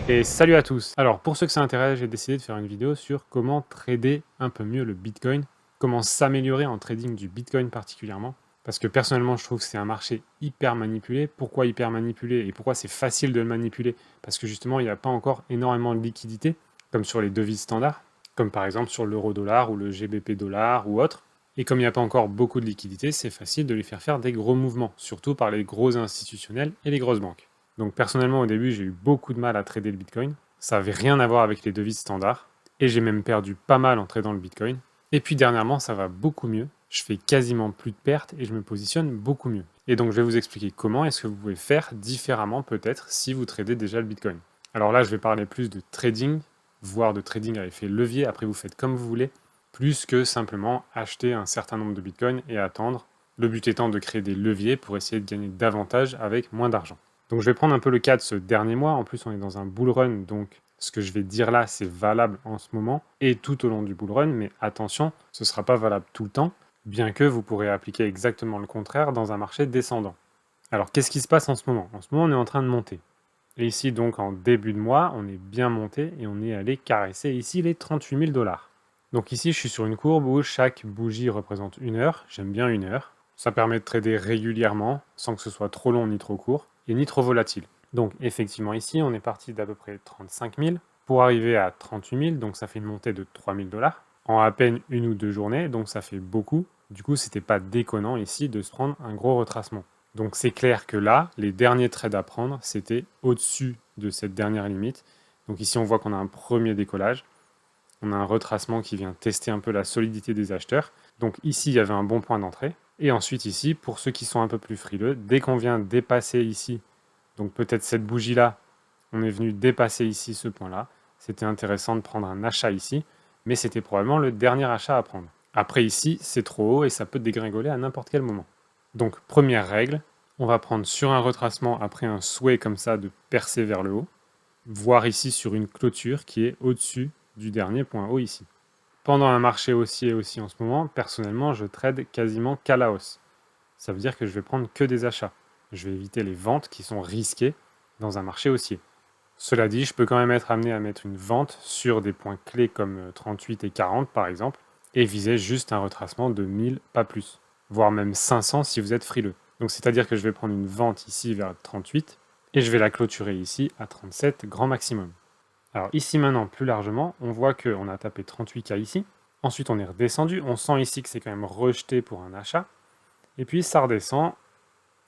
Et salut à tous! Alors pour ceux que ça intéresse, j'ai décidé de faire une vidéo sur comment trader un peu mieux le Bitcoin, comment s'améliorer en trading du Bitcoin particulièrement, parce que personnellement je trouve que c'est un marché hyper manipulé. Pourquoi hyper manipulé et pourquoi c'est facile de le manipuler? Parce que justement il n'y a pas encore énormément de liquidité, comme sur les devises standards, comme par exemple sur l'euro-dollar ou le GBP dollar ou autre. Et comme il n'y a pas encore beaucoup de liquidité, c'est facile de les faire des gros mouvements, surtout par les gros institutionnels et les grosses banques. Donc personnellement, au début, j'ai eu beaucoup de mal à trader le Bitcoin. Ça n'avait rien à voir avec les devises standards. Et j'ai même perdu pas mal en tradant le Bitcoin. Et puis dernièrement, ça va beaucoup mieux. Je fais quasiment plus de pertes et je me positionne beaucoup mieux. Et donc je vais vous expliquer comment est-ce que vous pouvez faire différemment peut-être si vous tradez déjà le Bitcoin. Alors là, je vais parler plus de trading, voire de trading à effet levier. Après, vous faites comme vous voulez, plus que simplement acheter un certain nombre de Bitcoin et attendre. Le but étant de créer des leviers pour essayer de gagner davantage avec moins d'argent. Donc je vais prendre un peu le cas de ce dernier mois. En plus, on est dans un bull run, donc ce que je vais dire là, c'est valable en ce moment et tout au long du bull run. Mais attention, ce ne sera pas valable tout le temps, bien que vous pourrez appliquer exactement le contraire dans un marché descendant. Alors qu'est-ce qui se passe en ce moment? En ce moment, on est en train de monter. Et ici, donc en début de mois, on est bien monté et on est allé caresser ici les 38 000 $. Donc ici, je suis sur une courbe où chaque bougie représente une heure. J'aime bien une heure. Ça permet de trader régulièrement, sans que ce soit trop long ni trop court, et ni trop volatile. Donc effectivement ici, on est parti d'à peu près 35 000 pour arriver à 38 000, donc ça fait une montée de 3 000 $, en à peine une ou deux journées, donc ça fait beaucoup. Du coup, c'était pas déconnant ici de se prendre un gros retracement. Donc c'est clair que là, les derniers trades à prendre, c'était au-dessus de cette dernière limite. Donc ici, on voit qu'on a un premier décollage. On a un retracement qui vient tester un peu la solidité des acheteurs. Donc ici, il y avait un bon point d'entrée. Et ensuite ici, pour ceux qui sont un peu plus frileux, dès qu'on vient dépasser ici, donc peut-être cette bougie-là, on est venu dépasser ici ce point-là. C'était intéressant de prendre un achat ici, mais c'était probablement le dernier achat à prendre. Après ici, c'est trop haut et ça peut dégringoler à n'importe quel moment. Donc première règle, on va prendre sur un retracement après un souhait comme ça de percer vers le haut, voire ici sur une clôture qui est au-dessus du dernier point haut ici. Pendant un marché haussier aussi en ce moment, personnellement, je trade quasiment qu'à la hausse. Ça veut dire que je vais prendre que des achats. Je vais éviter les ventes qui sont risquées dans un marché haussier. Cela dit, je peux quand même être amené à mettre une vente sur des points clés comme 38 et 40 par exemple, et viser juste un retracement de 1000, pas plus, voire même 500 si vous êtes frileux. Donc c'est-à-dire que je vais prendre une vente ici vers 38, et je vais la clôturer ici à 37 grand maximum. Alors ici maintenant, plus largement, on voit qu'on a tapé 38K ici. Ensuite, on est redescendu. On sent ici que c'est quand même rejeté pour un achat. Et puis, ça redescend,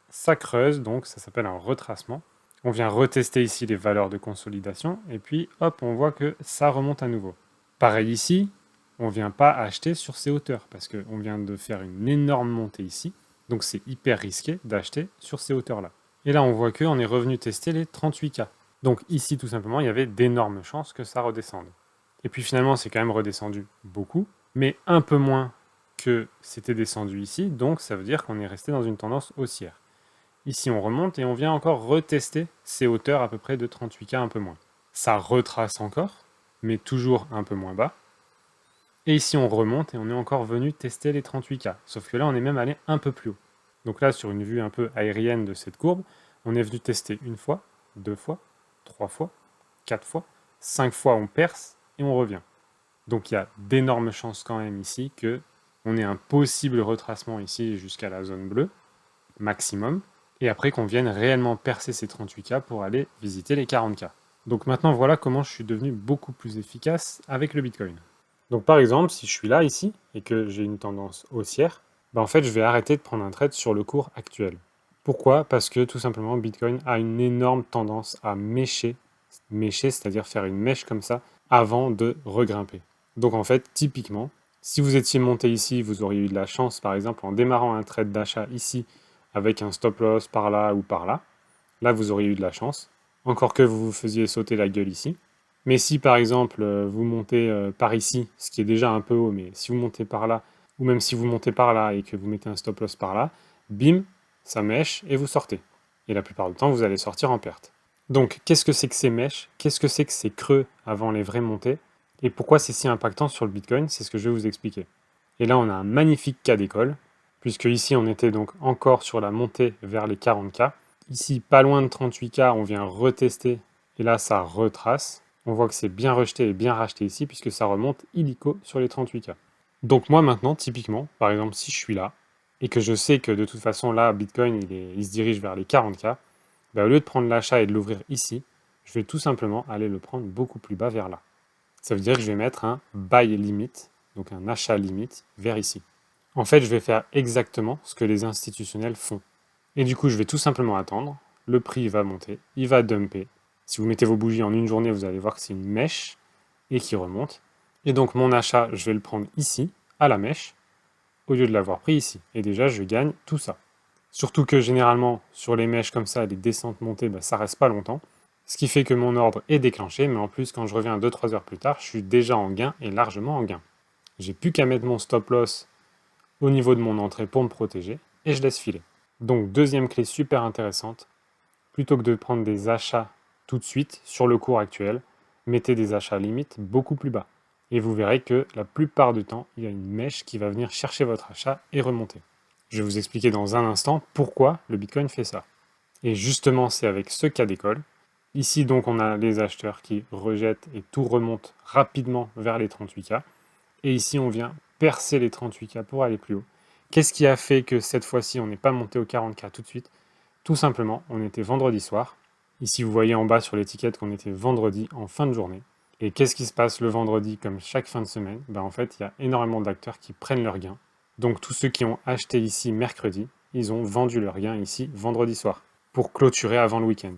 ça creuse, donc ça s'appelle un retracement. On vient retester ici les valeurs de consolidation. Et puis, hop, on voit que ça remonte à nouveau. Pareil ici, on ne vient pas acheter sur ces hauteurs parce qu'on vient de faire une énorme montée ici. Donc, c'est hyper risqué d'acheter sur ces hauteurs-là. Et là, on voit qu'on est revenu tester les 38K. Donc ici, tout simplement, il y avait d'énormes chances que ça redescende. Et puis finalement, c'est quand même redescendu beaucoup, mais un peu moins que c'était descendu ici, donc ça veut dire qu'on est resté dans une tendance haussière. Ici, on remonte et on vient encore retester ces hauteurs à peu près de 38K, un peu moins. Ça retrace encore, mais toujours un peu moins bas. Et ici, on remonte et on est encore venu tester les 38K, sauf que là, on est même allé un peu plus haut. Donc là, sur une vue un peu aérienne de cette courbe, on est venu tester une fois, deux fois, 3 fois, 4 fois, 5 fois on perce et on revient. Donc il y a d'énormes chances quand même ici que on ait un possible retracement ici jusqu'à la zone bleue, maximum, et après qu'on vienne réellement percer ces 38K pour aller visiter les 40K. Donc maintenant voilà comment je suis devenu beaucoup plus efficace avec le Bitcoin. Donc par exemple, si je suis là ici et que j'ai une tendance haussière, en fait je vais arrêter de prendre un trade sur le cours actuel. Pourquoi? Parce que tout simplement Bitcoin a une énorme tendance à mécher, c'est-à-dire faire une mèche comme ça avant de regrimper. Donc en fait, typiquement, si vous étiez monté ici, vous auriez eu de la chance, par exemple, en démarrant un trade d'achat ici, avec un stop loss par là ou par là, là vous auriez eu de la chance, encore que vous vous faisiez sauter la gueule ici. Mais si par exemple vous montez par ici, ce qui est déjà un peu haut, mais si vous montez par là, ou même si vous montez par là et que vous mettez un stop loss par là, bim, ça mèche et vous sortez. Et la plupart du temps, vous allez sortir en perte. Donc, qu'est-ce que c'est que ces mèches? Qu'est-ce que c'est que ces creux avant les vraies montées? Et pourquoi c'est si impactant sur le Bitcoin? C'est ce que je vais vous expliquer. Et là, on a un magnifique cas d'école, puisque ici, on était donc encore sur la montée vers les 40K. Ici, pas loin de 38K, on vient retester Et là, ça retrace. On voit que c'est bien rejeté et bien racheté ici, puisque ça remonte illico sur les 38K. Donc moi maintenant, typiquement, par exemple, si je suis là, et que je sais que de toute façon, là, Bitcoin, il se dirige vers les 40K, bah, au lieu de prendre l'achat et de l'ouvrir ici, je vais tout simplement aller le prendre beaucoup plus bas vers là. Ça veut dire que je vais mettre un buy limit, donc un achat limite, vers ici. En fait, je vais faire exactement ce que les institutionnels font. Et du coup, je vais tout simplement attendre. Le prix va monter, il va dumper. Si vous mettez vos bougies en une journée, vous allez voir que c'est une mèche et qui remonte. Et donc mon achat, je vais le prendre ici, à la mèche, au lieu de l'avoir pris ici. Et déjà, je gagne tout ça. Surtout que généralement, sur les mèches comme ça, les descentes montées, bah, ça reste pas longtemps. Ce qui fait que mon ordre est déclenché, mais en plus, quand je reviens 2-3 heures plus tard, je suis déjà en gain et largement en gain. J'ai plus qu'à mettre mon stop loss au niveau de mon entrée pour me protéger et je laisse filer. Donc, deuxième clé super intéressante, plutôt que de prendre des achats tout de suite sur le cours actuel, mettez des achats limites beaucoup plus bas. Et vous verrez que la plupart du temps, il y a une mèche qui va venir chercher votre achat et remonter. Je vais vous expliquer dans un instant pourquoi le Bitcoin fait ça. Et justement, c'est avec ce cas d'école. Ici, donc, on a les acheteurs qui rejettent et tout remonte rapidement vers les 38K. Et ici, on vient percer les 38K pour aller plus haut. Qu'est-ce qui a fait que cette fois-ci, on n'est pas monté au 40K tout de suite? Tout simplement, on était vendredi soir. Ici, vous voyez en bas sur l'étiquette qu'on était vendredi en fin de journée. Et qu'est-ce qui se passe le vendredi comme chaque fin de semaine? En fait, il y a énormément d'acteurs qui prennent leurs gains. Donc tous ceux qui ont acheté ici mercredi, ils ont vendu leurs gains ici vendredi soir pour clôturer avant le week-end.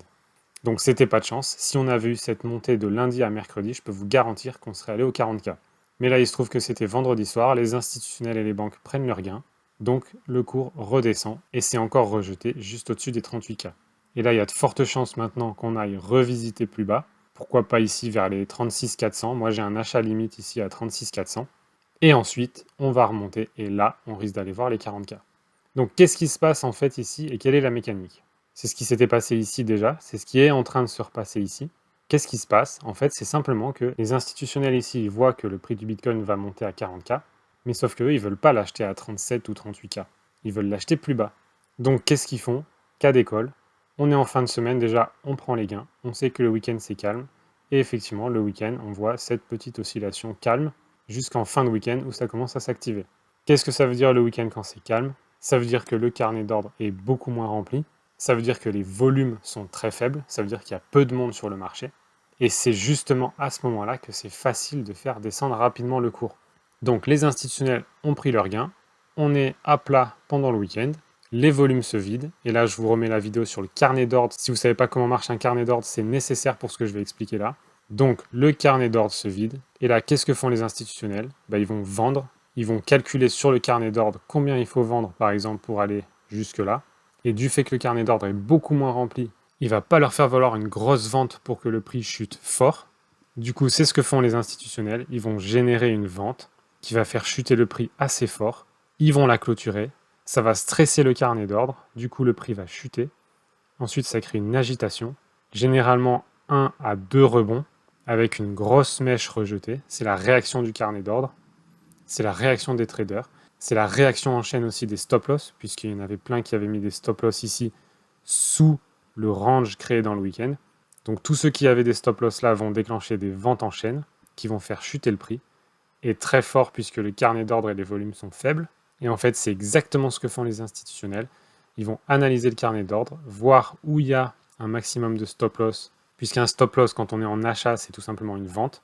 Donc c'était pas de chance. Si on avait eu cette montée de lundi à mercredi, je peux vous garantir qu'on serait allé au 40K. Mais là, il se trouve que c'était vendredi soir, les institutionnels et les banques prennent leurs gains, donc le cours redescend et c'est encore rejeté juste au-dessus des 38K. Et là, il y a de fortes chances maintenant qu'on aille revisiter plus bas. Pourquoi pas ici vers les 36 400? Moi, j'ai un achat limite ici à 36 400. Et ensuite, on va remonter et là, on risque d'aller voir les 40K. Donc, qu'est-ce qui se passe en fait ici et quelle est la mécanique? C'est ce qui s'était passé ici déjà, c'est ce qui est en train de se repasser ici. Qu'est-ce qui se passe? En fait, c'est simplement que les institutionnels ici voient que le prix du Bitcoin va monter à 40K, mais sauf qu'eux, ils ne veulent pas l'acheter à 37 ou 38K. Ils veulent l'acheter plus bas. Donc, qu'est-ce qu'ils font? Cas d'école. On est en fin de semaine, déjà, on prend les gains. On sait que le week-end, c'est calme. Et effectivement, le week-end, on voit cette petite oscillation calme jusqu'en fin de week-end où ça commence à s'activer. Qu'est-ce que ça veut dire le week-end quand c'est calme? Ça veut dire que le carnet d'ordre est beaucoup moins rempli. Ça veut dire que les volumes sont très faibles. Ça veut dire qu'il y a peu de monde sur le marché. Et c'est justement à ce moment-là que c'est facile de faire descendre rapidement le cours. Donc les institutionnels ont pris leurs gains. On est à plat pendant le week-end. Les volumes se vident. Et là, je vous remets la vidéo sur le carnet d'ordre. Si vous ne savez pas comment marche un carnet d'ordre, c'est nécessaire pour ce que je vais expliquer là. Donc le carnet d'ordre se vide. Et là, qu'est-ce que font les institutionnels? Ils vont vendre. Ils vont calculer sur le carnet d'ordre combien il faut vendre, par exemple, pour aller jusque-là. Et du fait que le carnet d'ordre est beaucoup moins rempli, il ne va pas leur faire valoir une grosse vente pour que le prix chute fort. Du coup, c'est ce que font les institutionnels. Ils vont générer une vente qui va faire chuter le prix assez fort. Ils vont la clôturer. Ça va stresser le carnet d'ordre. Du coup, le prix va chuter. Ensuite, ça crée une agitation. Généralement, 1 à 2 rebonds avec une grosse mèche rejetée. C'est la réaction du carnet d'ordre. C'est la réaction des traders. C'est la réaction en chaîne aussi des stop-loss, puisqu'il y en avait plein qui avaient mis des stop-loss ici sous le range créé dans le week-end. Donc tous ceux qui avaient des stop-loss là vont déclencher des ventes en chaîne qui vont faire chuter le prix. Et très fort puisque le carnet d'ordre et les volumes sont faibles. Et en fait, c'est exactement ce que font les institutionnels. Ils vont analyser le carnet d'ordre, voir où il y a un maximum de stop-loss, puisqu'un stop-loss, quand on est en achat, c'est tout simplement une vente.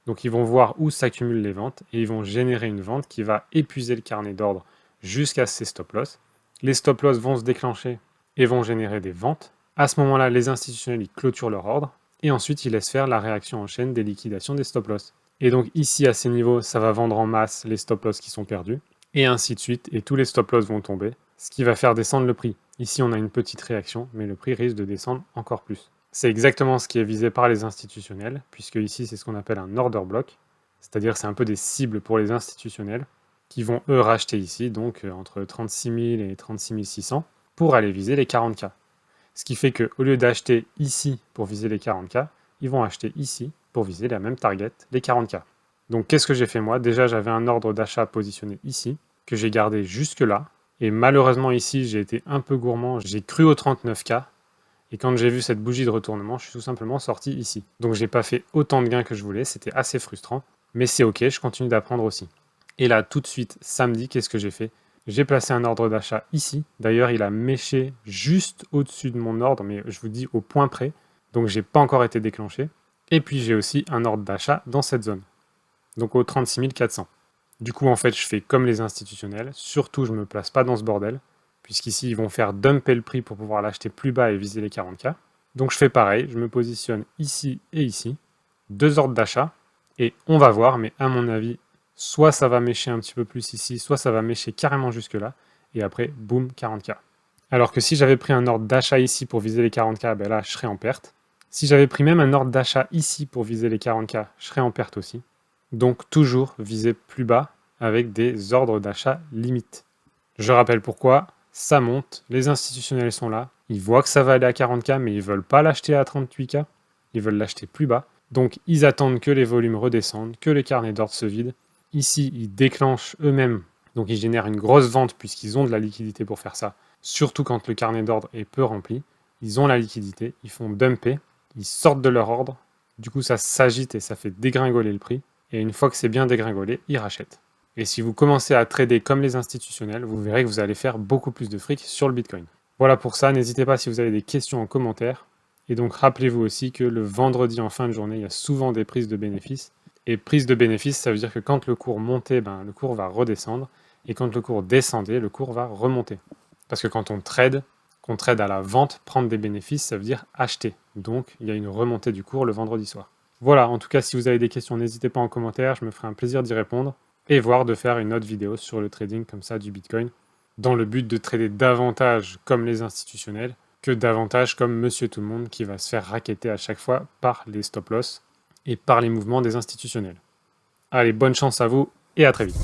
Donc ils vont voir où s'accumulent les ventes et ils vont générer une vente qui va épuiser le carnet d'ordre jusqu'à ces stop-loss. Les stop-loss vont se déclencher et vont générer des ventes. À ce moment-là, les institutionnels ils clôturent leur ordre et ensuite ils laissent faire la réaction en chaîne des liquidations des stop-loss. Et donc ici, à ces niveaux, ça va vendre en masse les stop-loss qui sont perdus et ainsi de suite. Et tous les stop-loss vont tomber, ce qui va faire descendre le prix. Ici, on a une petite réaction, mais le prix risque de descendre encore plus. C'est exactement ce qui est visé par les institutionnels, puisque ici c'est ce qu'on appelle un order block, c'est-à-dire c'est un peu des cibles pour les institutionnels, qui vont eux racheter ici, donc entre 36 000 et 36 600, pour aller viser les 40K. Ce qui fait qu'au lieu d'acheter ici pour viser les 40K, ils vont acheter ici pour viser la même target, les 40K. Donc qu'est-ce que j'ai fait moi? Déjà j'avais un ordre d'achat positionné ici, que j'ai gardé jusque là, et malheureusement ici j'ai été un peu gourmand, j'ai cru aux 39K, Et quand j'ai vu cette bougie de retournement, je suis tout simplement sorti ici. Donc j'ai pas fait autant de gains que je voulais, c'était assez frustrant. Mais c'est ok, je continue d'apprendre aussi. Et là, tout de suite, samedi, qu'est-ce que j'ai fait? J'ai placé un ordre d'achat ici. D'ailleurs, il a méché juste au-dessus de mon ordre, mais je vous dis au point près. Donc j'ai pas encore été déclenché. Et puis j'ai aussi un ordre d'achat dans cette zone. Donc au 36 400. Du coup, en fait, je fais comme les institutionnels. Surtout, je ne me place pas dans ce bordel, puisqu'ici, ils vont faire dumper le prix pour pouvoir l'acheter plus bas et viser les 40K. Donc je fais pareil, je me positionne ici et ici. Deux ordres d'achat. Et on va voir, mais à mon avis, soit ça va mécher un petit peu plus ici, soit ça va mécher carrément jusque là. Et après, boum, 40K. Alors que si j'avais pris un ordre d'achat ici pour viser les 40K, ben là, je serais en perte. Si j'avais pris même un ordre d'achat ici pour viser les 40K, je serais en perte aussi. Donc toujours viser plus bas avec des ordres d'achat limites. Je rappelle pourquoi, ça monte, les institutionnels sont là, ils voient que ça va aller à 40K mais ils ne veulent pas l'acheter à 38K, ils veulent l'acheter plus bas. Donc ils attendent que les volumes redescendent, que les carnets d'ordre se vident. Ici, ils déclenchent eux-mêmes, donc ils génèrent une grosse vente puisqu'ils ont de la liquidité pour faire ça, surtout quand le carnet d'ordre est peu rempli. Ils ont la liquidité, ils font dumper, ils sortent de leur ordre, du coup ça s'agite et ça fait dégringoler le prix. Et une fois que c'est bien dégringolé, ils rachètent. Et si vous commencez à trader comme les institutionnels, vous verrez que vous allez faire beaucoup plus de fric sur le Bitcoin. Voilà pour ça, n'hésitez pas si vous avez des questions en commentaire. Et donc rappelez-vous aussi que le vendredi en fin de journée, il y a souvent des prises de bénéfices. Et prise de bénéfices, ça veut dire que quand le cours montait, le cours va redescendre. Et quand le cours descendait, le cours va remonter. Parce que quand on trade à la vente, prendre des bénéfices, ça veut dire acheter. Donc il y a une remontée du cours le vendredi soir. Voilà, en tout cas, si vous avez des questions, n'hésitez pas en commentaire, je me ferai un plaisir d'y répondre. Et voir de faire une autre vidéo sur le trading comme ça du Bitcoin, dans le but de trader davantage comme les institutionnels que davantage comme Monsieur Tout-le-Monde qui va se faire racketter à chaque fois par les stop-loss et par les mouvements des institutionnels. Allez, bonne chance à vous et à très vite.